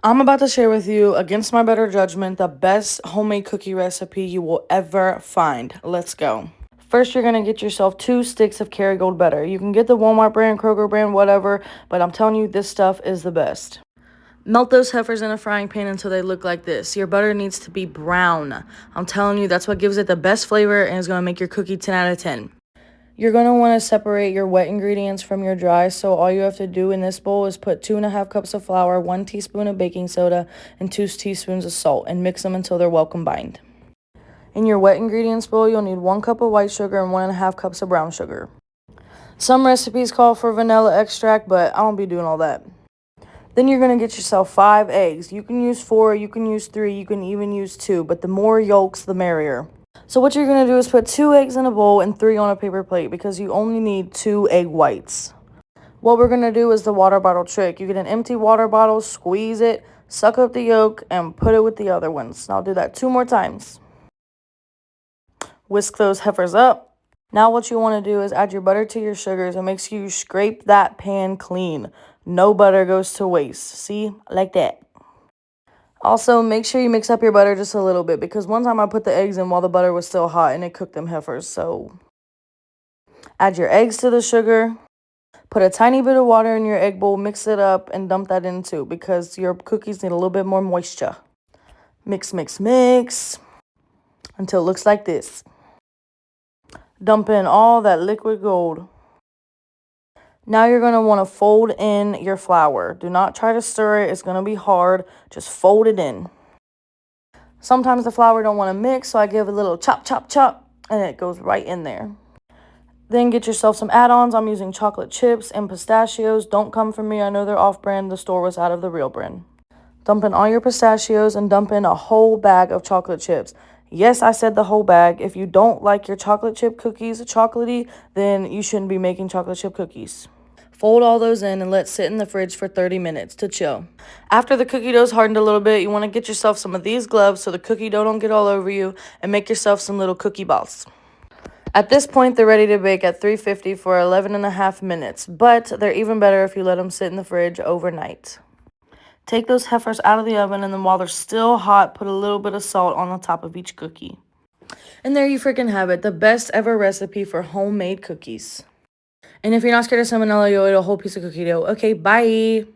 I'm about to share with you, against my better judgment, the best homemade cookie recipe you will ever find. Let's go. First, you're going to get yourself 2 sticks of Kerrygold butter. You can get the Walmart brand, Kroger brand, whatever, but I'm telling you, this stuff is the best. Melt those heifers in a frying pan until they look like this. Your butter needs to be brown. I'm telling you, that's what gives it the best flavor and is going to make your cookie 10 out of 10. You're going to want to separate your wet ingredients from your dry, so all you have to do in this bowl is put 2.5 cups of flour, 1 teaspoon of baking soda, and 2 teaspoons of salt, and mix them until they're well combined. In your wet ingredients bowl, you'll need 1 cup of white sugar and 1.5 cups of brown sugar. Some recipes call for vanilla extract, but I won't be doing all that. Then you're going to get yourself 5 eggs. You can use 4, you can use 3, you can even use 2, but the more yolks, the merrier. So what you're going to do is put 2 eggs in a bowl and 3 on a paper plate because you only need 2 egg whites. What we're going to do is the water bottle trick. You get an empty water bottle, squeeze it, suck up the yolk, and put it with the other ones. I'll do that 2 more times. Whisk those heifers up. Now what you want to do is add your butter to your sugars and make sure you scrape that pan clean. No butter goes to waste. See? Like that. Also, make sure you mix up your butter just a little bit because one time I put the eggs in while the butter was still hot and it cooked them heifers. So, add your eggs to the sugar. Put a tiny bit of water in your egg bowl, mix it up, and dump that in too because your cookies need a little bit more moisture. Mix, mix, mix until it looks like this. Dump in all that liquid gold. Now you're going to want to fold in your flour. Do not try to stir it. It's going to be hard. Just fold it in. Sometimes the flour don't want to mix, so I give a little chop, chop, chop, and it goes right in there. Then get yourself some add-ons. I'm using chocolate chips and pistachios. Don't come from me. I know they're off-brand. The store was out of the real brand. Dump in all your pistachios and dump in a whole bag of chocolate chips. Yes, I said the whole bag. If you don't like your chocolate chip cookies chocolatey, then you shouldn't be making chocolate chip cookies. Fold all those in and let sit in the fridge for 30 minutes to chill. After the cookie dough's hardened a little bit, you want to get yourself some of these gloves so the cookie dough don't get all over you, and make yourself some little cookie balls. At this point, they're ready to bake at 350 for 11.5 minutes, but they're even better if you let them sit in the fridge overnight. Take those heifers out of the oven, and then while they're still hot, put a little bit of salt on the top of each cookie. And there you freaking have it, the best ever recipe for homemade cookies. And if you're not scared of salmonella, you'll eat a whole piece of cookie dough. Okay, bye.